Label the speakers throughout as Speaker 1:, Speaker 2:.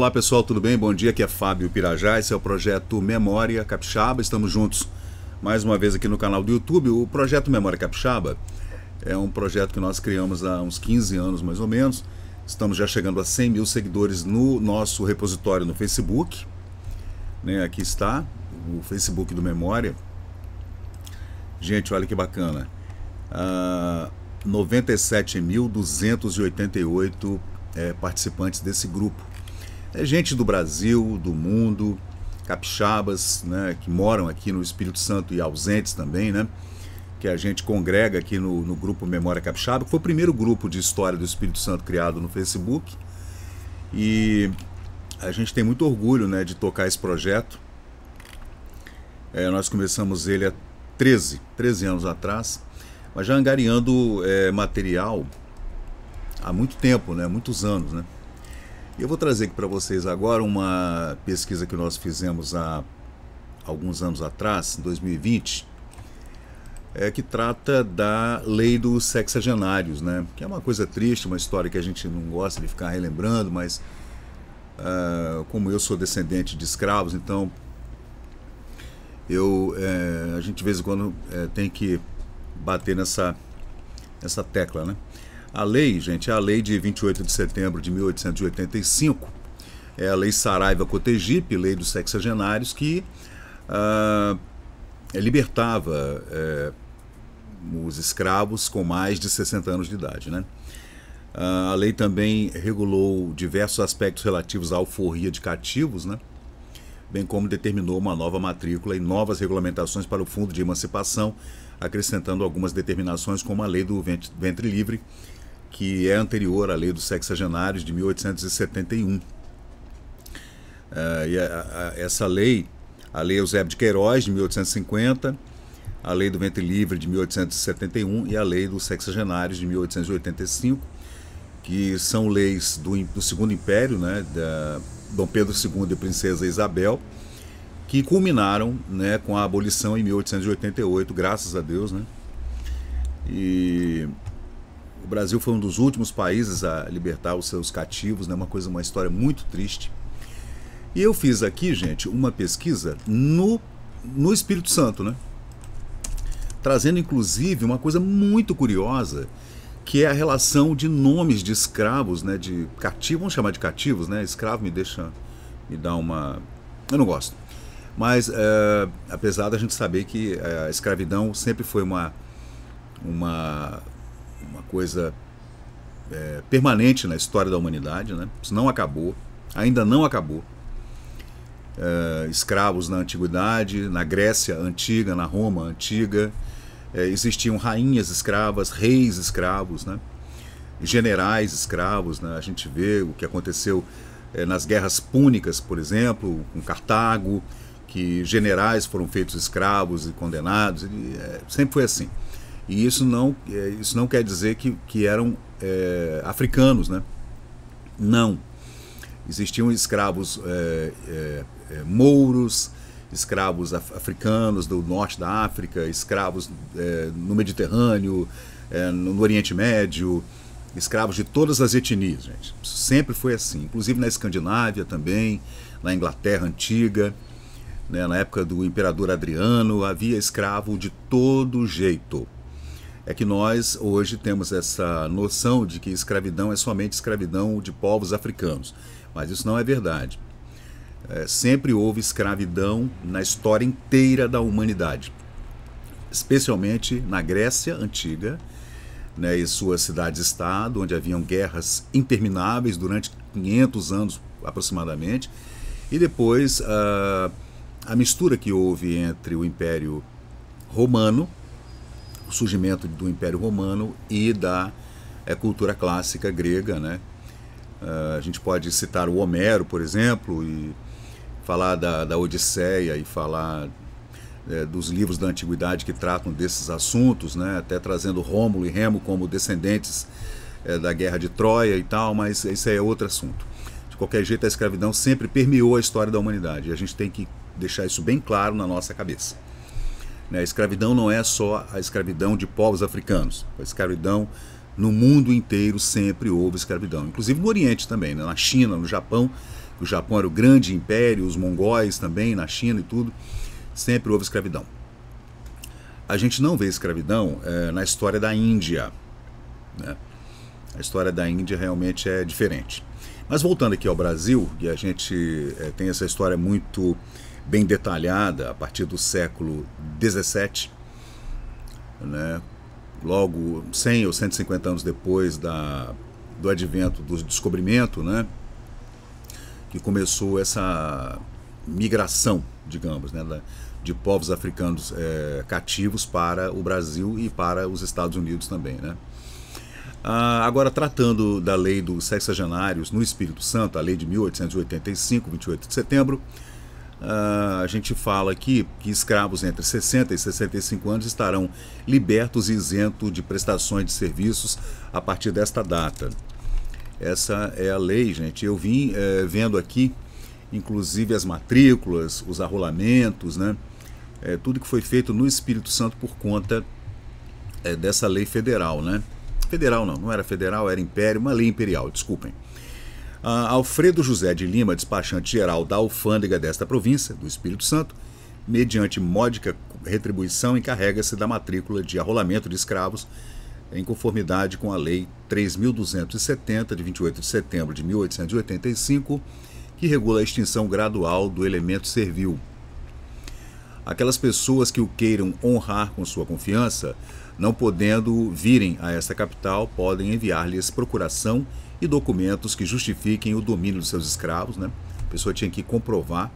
Speaker 1: Olá pessoal, tudo bem? Bom dia, aqui é Fábio Pirajá, esse é o projeto Memória Capixaba, estamos juntos mais uma vez aqui no canal do YouTube. O projeto Memória Capixaba é um projeto que nós criamos há uns 15 anos mais ou menos, estamos já chegando a 100 mil seguidores no nosso repositório no Facebook, né? Aqui está o Facebook do Memória. Gente, olha que bacana, 97.288 participantes desse grupo. É gente do Brasil, do mundo, capixabas, né, que moram aqui no Espírito Santo e ausentes também, né, que a gente congrega aqui no grupo Memória Capixaba, que foi o primeiro grupo de história do Espírito Santo criado no Facebook. E a gente tem muito orgulho, né, de tocar esse projeto. Nós começamos ele há 13 anos atrás, mas já angariando material há muito tempo, né, muitos anos, né. E eu vou trazer aqui para vocês agora uma pesquisa que nós fizemos há alguns anos atrás, em 2020, que trata da lei dos sexagenários, né? Que é uma coisa triste, uma história que a gente não gosta de ficar relembrando, mas como eu sou descendente de escravos, então a gente de vez em quando tem que bater nessa tecla, né? A lei, gente, é a lei de 28 de setembro de 1885, é a lei Saraiva-Cotegipe, lei dos sexagenários, que libertava os escravos com mais de 60 anos de idade, né? A lei também regulou diversos aspectos relativos à alforria de cativos, né? Bem como determinou uma nova matrícula e novas regulamentações para o Fundo de Emancipação, acrescentando algumas determinações como a lei do ventre livre, que é anterior à lei dos sexagenários de 1871. Essa lei, a lei Eusébio de Queiroz, de 1850, a lei do ventre livre, de 1871, e a lei dos sexagenários, de 1885, que são leis do Segundo Império, né, da Dom Pedro II e Princesa Isabel, que culminaram, né, com a abolição em 1888, graças a Deus, né? E o Brasil foi um dos últimos países a libertar os seus cativos, né? Uma história muito triste. E eu fiz aqui, gente, uma pesquisa no Espírito Santo, né? Trazendo inclusive uma coisa muito curiosa, que é a relação de nomes de escravos, né? De cativos, vamos chamar de cativos, né? Escravo me dá uma... eu não gosto. Mas apesar da gente saber que a escravidão sempre foi uma coisa permanente na história da humanidade, né? Isso não acabou, ainda não acabou. Escravos na antiguidade, na Grécia antiga, na Roma antiga, existiam rainhas escravas, reis escravos, né? Generais escravos, né? A gente vê o que aconteceu nas guerras púnicas, por exemplo, com Cartago, que generais foram feitos escravos e condenados, sempre foi assim. E isso não quer dizer que eram africanos, né? Não. Existiam escravos mouros, escravos africanos do norte da África, escravos no Mediterrâneo, no Oriente Médio, escravos de todas as etnias, gente. Isso sempre foi assim. Inclusive na Escandinávia também, na Inglaterra antiga, né? Na época do imperador Adriano, havia escravo de todo jeito. É que nós hoje temos essa noção de que escravidão é somente escravidão de povos africanos, mas isso não é verdade. Sempre houve escravidão na história inteira da humanidade, especialmente na Grécia Antiga, né, e suas cidades-estado, onde haviam guerras intermináveis durante 500 anos aproximadamente, e depois a mistura que houve entre o Império Romano, o surgimento do Império Romano e da cultura clássica grega, né? A gente pode citar o Homero, por exemplo, e falar da Odisseia e falar dos livros da antiguidade que tratam desses assuntos, né? Até trazendo Rômulo e Remo como descendentes da Guerra de Troia e tal, mas isso é outro assunto. De qualquer jeito, a escravidão sempre permeou a história da humanidade, e a gente tem que deixar isso bem claro na nossa cabeça. A escravidão não é só a escravidão de povos africanos. A escravidão no mundo inteiro sempre houve escravidão, inclusive no Oriente também, né? Na China, no Japão, O Japão era o grande império, os mongóis também, na China e tudo, sempre houve escravidão. A gente não vê escravidão na história da Índia, né? A história da Índia realmente é diferente. Mas voltando aqui ao Brasil, e a gente tem essa história muito bem detalhada a partir do século XVII, né? Logo 100 ou 150 anos depois do advento do descobrimento, né? Que começou essa migração, digamos, né? De povos africanos cativos para o Brasil e para os Estados Unidos também, né? Agora, tratando da lei dos sexagenários no Espírito Santo, a lei de 1885, 28 de setembro, a gente fala aqui que escravos entre 60 e 65 anos estarão libertos e isentos de prestações de serviços a partir desta data. Essa é a lei, gente. Eu vim vendo aqui, inclusive, as matrículas, os arrolamentos, né? Tudo que foi feito no Espírito Santo por conta dessa lei federal, né? Federal não era federal, era império, uma lei imperial, desculpem. Alfredo José de Lima, despachante-geral da alfândega desta província, do Espírito Santo, mediante módica retribuição, encarrega-se da matrícula de arrolamento de escravos em conformidade com a Lei 3.270, de 28 de setembro de 1885, que regula a extinção gradual do elemento servil. Aquelas pessoas que o queiram honrar com sua confiança, não podendo virem a esta capital, podem enviar-lhes procuração e documentos que justifiquem o domínio dos seus escravos, né? A pessoa tinha que comprovar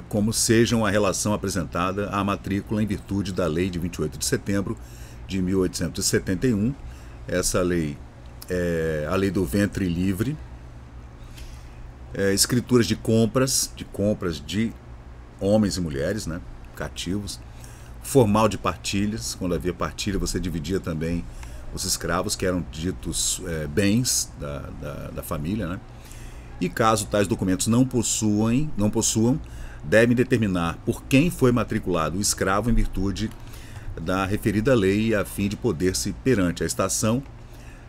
Speaker 1: como sejam a relação apresentada à matrícula em virtude da lei de 28 de setembro de 1871. Essa lei é a lei do ventre livre. Escrituras de compras de homens e mulheres, né, cativos. Formal de partilhas, quando havia partilha você dividia também os escravos, que eram ditos bens da família, né? E caso tais documentos não possuam, devem determinar por quem foi matriculado o escravo em virtude da referida lei, a fim de poder-se, perante a estação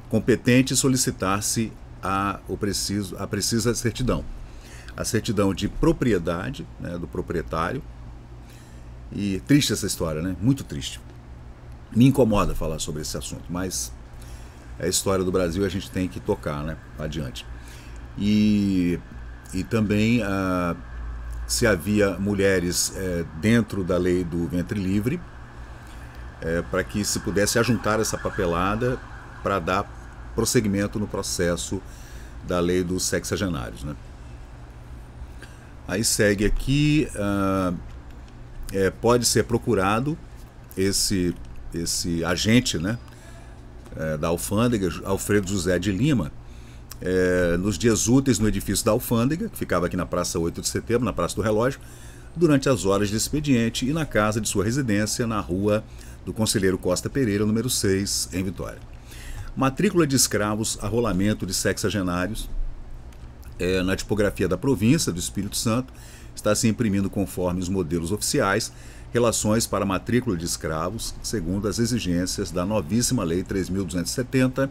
Speaker 1: competente, solicitar-se a precisa certidão. A certidão de propriedade, né, do proprietário. E triste essa história, né? Muito triste. Me incomoda falar sobre esse assunto, mas é a história do Brasil e a gente tem que tocar, né, adiante. E também se havia mulheres dentro da lei do ventre livre, para que se pudesse ajuntar essa papelada para dar prosseguimento no processo da lei dos sexagenários, né? Aí segue aqui, pode ser procurado esse agente, né, da alfândega, Alfredo José de Lima, nos dias úteis no edifício da alfândega, que ficava aqui na Praça 8 de Setembro, na Praça do Relógio, durante as horas de expediente, e na casa de sua residência, na rua do Conselheiro Costa Pereira, número 6, em Vitória. Matrícula de escravos, arrolamento de sexagenários, na tipografia da província do Espírito Santo, está se imprimindo conforme os modelos oficiais, relações para matrícula de escravos, segundo as exigências da novíssima Lei 3.270,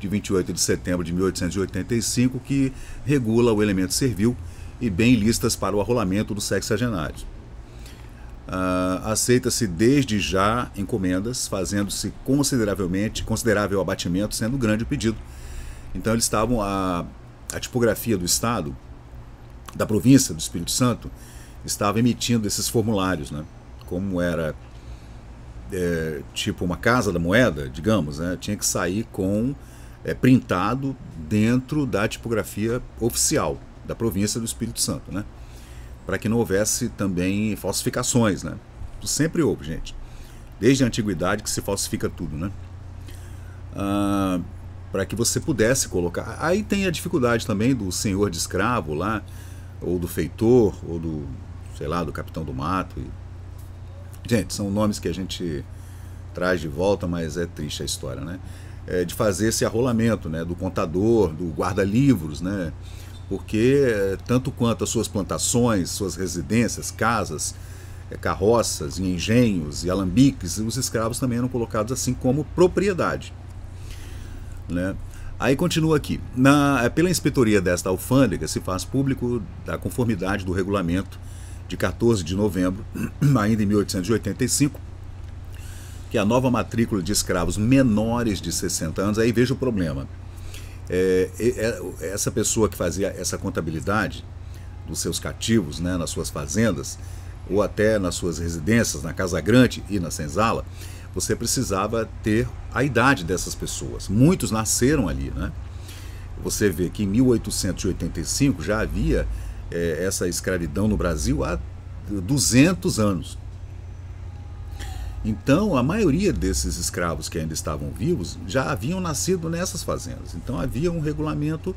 Speaker 1: de 28 de setembro de 1885, que regula o elemento servil e bem listas para o arrolamento dos sexagenários. Aceita-se desde já encomendas, fazendo-se considerável abatimento, sendo grande o pedido. Então eles estavam, a tipografia do Estado, da província do Espírito Santo, estava emitindo esses formulários, né? Como era tipo uma casa da moeda, digamos, né? Tinha que sair com printado dentro da tipografia oficial da província do Espírito Santo, né? Para que não houvesse também falsificações, né? Sempre houve, gente. Desde a antiguidade que se falsifica tudo, né? Para que você pudesse colocar. Aí tem a dificuldade também do senhor de escravo lá, ou do feitor, ou do, sei lá, do capitão do mato. Gente, são nomes que a gente traz de volta, mas é triste a história, né? De fazer esse arrolamento, né, do contador, do guarda-livros, né? Porque tanto quanto as suas plantações, suas residências, casas, carroças, e engenhos e alambiques, os escravos também eram colocados assim como propriedade, né? Aí continua aqui. Pela inspetoria desta alfândega se faz público da conformidade do regulamento de 14 de novembro, ainda em 1885, que a nova matrícula de escravos menores de 60 anos, aí veja o problema. Essa pessoa que fazia essa contabilidade dos seus cativos, né, nas suas fazendas, ou até nas suas residências, na Casa Grande e na senzala, você precisava ter a idade dessas pessoas. Muitos nasceram ali, né? Você vê que em 1885 já havia essa escravidão no Brasil há 200 anos. Então, a maioria desses escravos que ainda estavam vivos já haviam nascido nessas fazendas. Então, havia um regulamento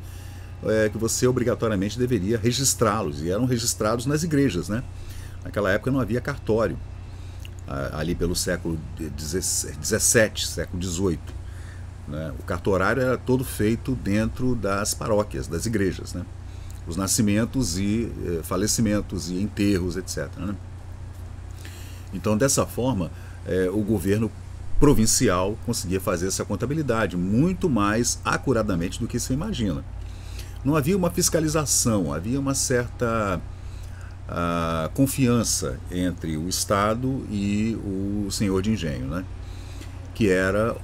Speaker 1: que você obrigatoriamente deveria registrá-los, e eram registrados nas igrejas, né? Naquela época não havia cartório, ali pelo século XVII, século XVIII. Né? O cartorário era todo feito dentro das paróquias, das igrejas, né? Os nascimentos e falecimentos e enterros, etc. Né? Então, dessa forma, o governo provincial conseguia fazer essa contabilidade muito mais acuradamente do que se imagina. Não havia uma fiscalização, havia uma certa confiança entre o Estado e o senhor de engenho, né? Que era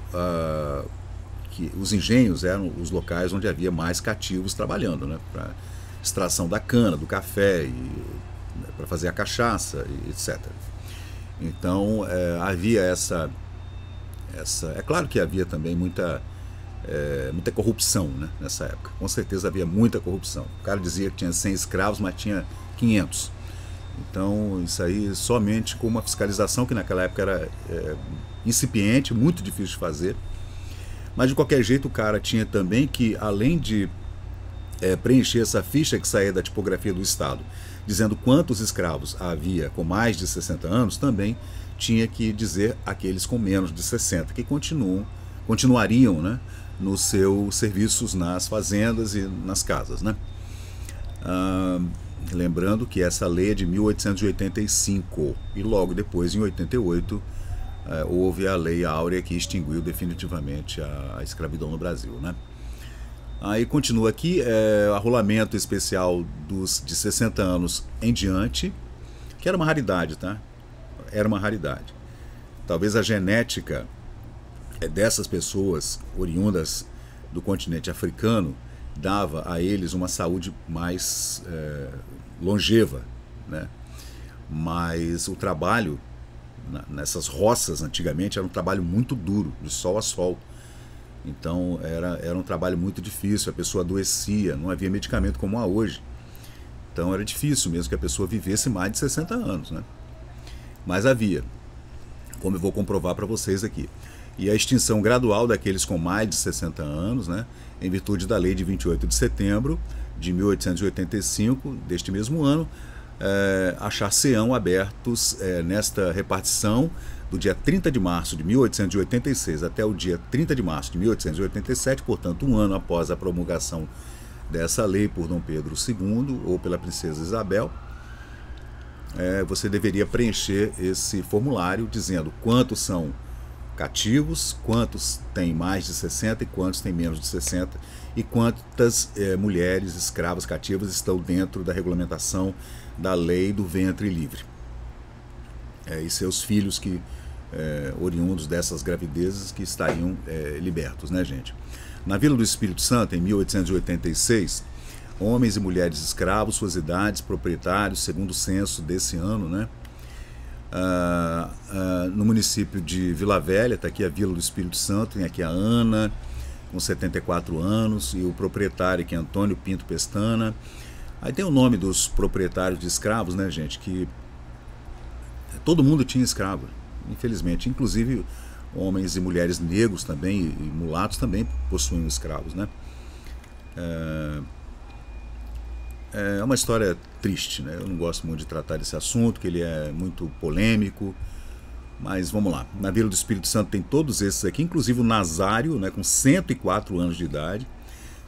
Speaker 1: que os engenhos eram os locais onde havia mais cativos trabalhando, né? Para extração da cana, do café, para fazer a cachaça, etc. Então havia essa. É claro que havia também muita corrupção, né, nessa época. Com certeza havia muita corrupção. O cara dizia que tinha 100 escravos, mas tinha 500. Então, isso aí somente com uma fiscalização que naquela época era incipiente, muito difícil de fazer. Mas, de qualquer jeito, o cara tinha também que, além de preencher essa ficha que saía da tipografia do Estado, dizendo quantos escravos havia com mais de 60 anos, também tinha que dizer aqueles com menos de 60, que continuariam, né, nos seus serviços nas fazendas e nas casas, né? Lembrando que essa lei é de 1885 e logo depois, em 88, houve a Lei Áurea que extinguiu definitivamente a escravidão no Brasil, né? Aí continua aqui, arrolamento especial de 60 anos em diante, que era uma raridade, tá? Era uma raridade. Talvez a genética dessas pessoas oriundas do continente africano dava a eles uma saúde mais longeva, né? Mas o trabalho nessas roças antigamente era um trabalho muito duro, de sol a sol. Então era um trabalho muito difícil, a pessoa adoecia, não havia medicamento como há hoje. Então era difícil mesmo que a pessoa vivesse mais de 60 anos, né? Mas havia, como eu vou comprovar para vocês aqui. E a extinção gradual daqueles com mais de 60 anos, né, em virtude da lei de 28 de setembro de 1885, deste mesmo ano, achar-se-ão abertos nesta repartição do dia 30 de março de 1886 até o dia 30 de março de 1887, portanto, um ano após a promulgação dessa lei por Dom Pedro II ou pela Princesa Isabel, você deveria preencher esse formulário dizendo quantos são cativos, quantos têm mais de 60 e quantos têm menos de 60 e quantas mulheres escravas cativas estão dentro da regulamentação da lei do ventre livre. E seus filhos que oriundos dessas gravidezes que estariam libertos, né, gente? Na Vila do Espírito Santo, em 1886, homens e mulheres escravos, suas idades, proprietários, segundo o censo desse ano, né? No município de Vila Velha, está aqui a Vila do Espírito Santo, tem aqui a Ana, com 74 anos, e o proprietário aqui é Antônio Pinto Pestana. Aí tem o nome dos proprietários de escravos, né, gente, que todo mundo tinha escravo, infelizmente, inclusive homens e mulheres negros também, e mulatos também possuíam escravos, né? É uma história triste, né? Eu não gosto muito de tratar desse assunto, que ele é muito polêmico, mas vamos lá. Na Vila do Espírito Santo tem todos esses aqui, inclusive o Nazário, né, com 104 anos de idade,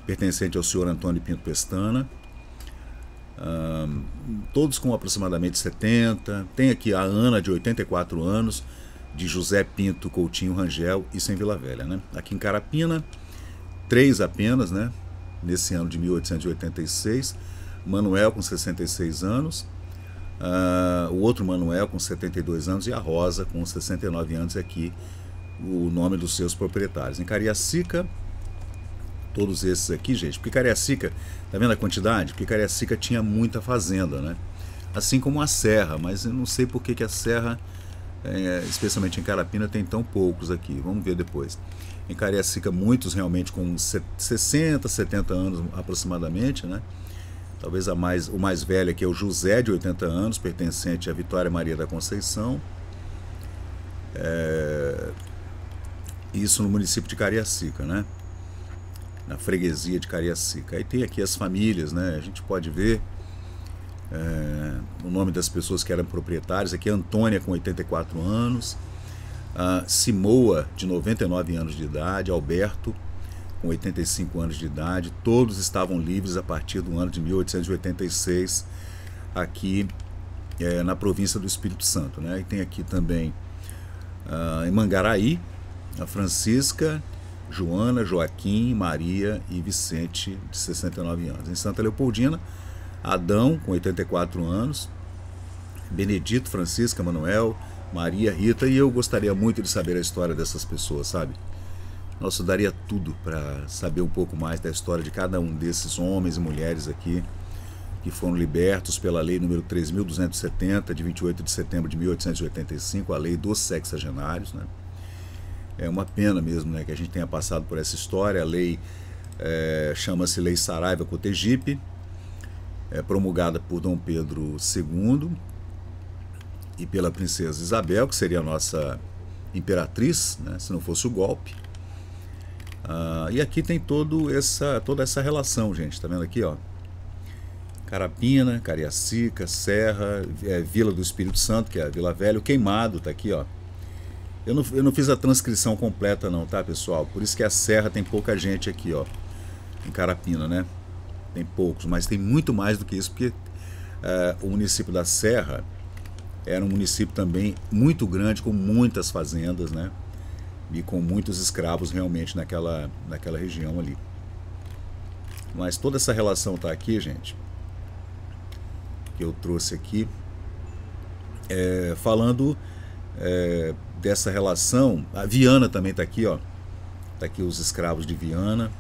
Speaker 1: pertencente ao senhor Antônio Pinto Pestana, todos com aproximadamente 70. Tem aqui a Ana, de 84 anos, de José Pinto Coutinho Rangel, isso em Vila Velha, né? Aqui em Carapina 3 apenas, né? Nesse ano de 1886. Manuel com 66 anos, o outro Manuel com 72 anos e a Rosa com 69 anos aqui, o nome dos seus proprietários. Em Cariacica, todos esses aqui, gente, porque Cariacica, tá vendo a quantidade? Porque Cariacica tinha muita fazenda, né? Assim como a Serra, mas eu não sei por que a Serra, especialmente em Carapina, tem tão poucos aqui, vamos ver depois. Em Cariacica, muitos realmente com 60, 70 anos aproximadamente, né? Talvez o mais velho aqui é o José, de 80 anos, pertencente à Vitória Maria da Conceição. Isso no município de Cariacica, né? Na freguesia de Cariacica. Aí tem aqui as famílias, né? A gente pode ver o nome das pessoas que eram proprietários. Aqui é Antônia, com 84 anos. Simoa, de 99 anos de idade. Alberto, com 85 anos de idade. Todos estavam livres a partir do ano de 1886, aqui na província do Espírito Santo, né? E tem aqui também em Mangaraí, a Francisca, Joana, Joaquim, Maria e Vicente, de 69 anos. Em Santa Leopoldina, Adão, com 84 anos, Benedito, Francisca, Manuel, Maria, Rita, e eu gostaria muito de saber a história dessas pessoas, sabe? Nossa, eu daria tudo para saber um pouco mais da história de cada um desses homens e mulheres aqui que foram libertos pela lei número 3.270, de 28 de setembro de 1885, a lei dos sexagenários, né? É uma pena mesmo, né, que a gente tenha passado por essa história. A lei chama-se Lei Saraiva Cotegipe, promulgada por Dom Pedro II e pela princesa Isabel, que seria a nossa imperatriz, né, se não fosse o golpe. E aqui tem toda essa relação, gente, tá vendo aqui, ó? Carapina, Cariacica, Serra, Vila do Espírito Santo, que é a Vila Velha, o Queimado tá aqui, ó. Eu não fiz a transcrição completa não, tá, pessoal? Por isso que a Serra tem pouca gente aqui, ó, em Carapina, né? Tem poucos, mas tem muito mais do que isso, porque o município da Serra era um município também muito grande, com muitas fazendas, né? E com muitos escravos realmente naquela região ali. Mas toda essa relação tá aqui, gente, que eu trouxe aqui, falando dessa relação. A Viana também tá aqui, ó. Tá aqui os escravos de Viana.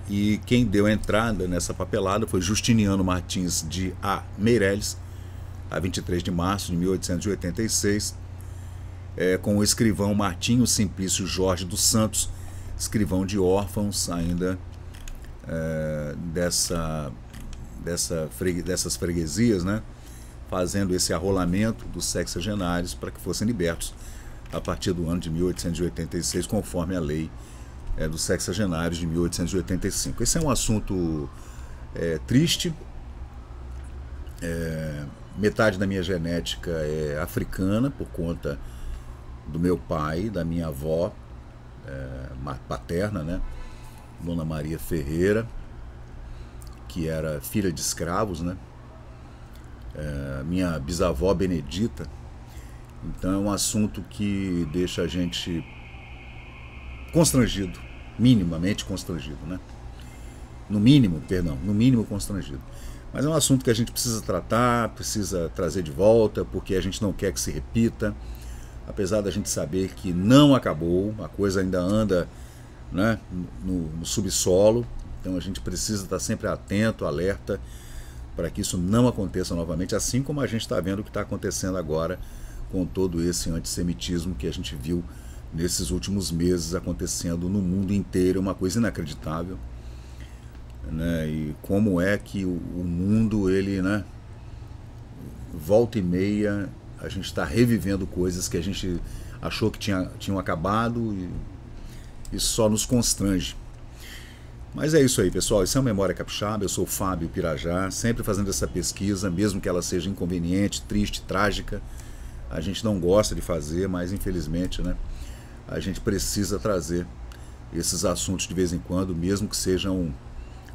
Speaker 1: E quem deu a entrada nessa papelada foi Justiniano Martins de A. Meireles, a 23 de março de 1886, com o escrivão Martinho Simplício Jorge dos Santos, escrivão de órfãos ainda dessas freguesias, né, fazendo esse arrolamento dos sexagenários para que fossem libertos a partir do ano de 1886, conforme a lei dos sexagenários de 1885. Esse é um assunto triste. Metade da minha genética é africana, por conta do meu pai, da minha avó paterna, né, Dona Maria Ferreira, que era filha de escravos, né, minha bisavó Benedita. Então é um assunto que deixa a gente constrangido, minimamente constrangido, né? No mínimo constrangido. Mas é um assunto que a gente precisa tratar, precisa trazer de volta, porque a gente não quer que se repita. Apesar da gente saber que não acabou, a coisa ainda anda, né, no subsolo. Então a gente precisa estar sempre atento, alerta, para que isso não aconteça novamente, assim como a gente está vendo o que está acontecendo agora com todo esse antissemitismo que a gente viu nesses últimos meses acontecendo no mundo inteiro. Uma coisa inacreditável, né? E como é que o mundo, ele, né, volta e meia a gente está revivendo coisas que a gente achou que tinham acabado, e isso só nos constrange. Mas é isso aí, pessoal. Isso é o Memória Capixaba. Eu sou o Fábio Pirajá, sempre fazendo essa pesquisa, mesmo que ela seja inconveniente, triste, trágica. A gente não gosta de fazer, mas infelizmente, né, a gente precisa trazer esses assuntos de vez em quando, mesmo que sejam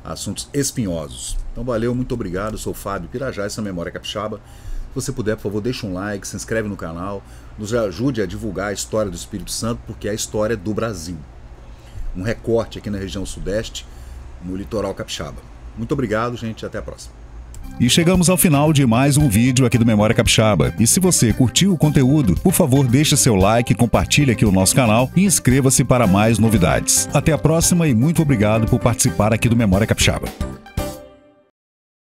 Speaker 1: assuntos espinhosos. Então valeu, muito obrigado. Eu sou o Fábio Pirajá, essa é a Memória Capixaba. Se você puder, por favor, deixa um like, se inscreve no canal, nos ajude a divulgar a história do Espírito Santo, porque é a história do Brasil. um recorte aqui na região sudeste, no litoral capixaba. Muito obrigado, gente, até a próxima.
Speaker 2: E chegamos ao final de mais um vídeo aqui do Memória Capixaba. E se você curtiu o conteúdo, por favor, deixe seu like, compartilhe aqui o nosso canal e inscreva-se para mais novidades. Até a próxima e muito obrigado por participar aqui do Memória Capixaba.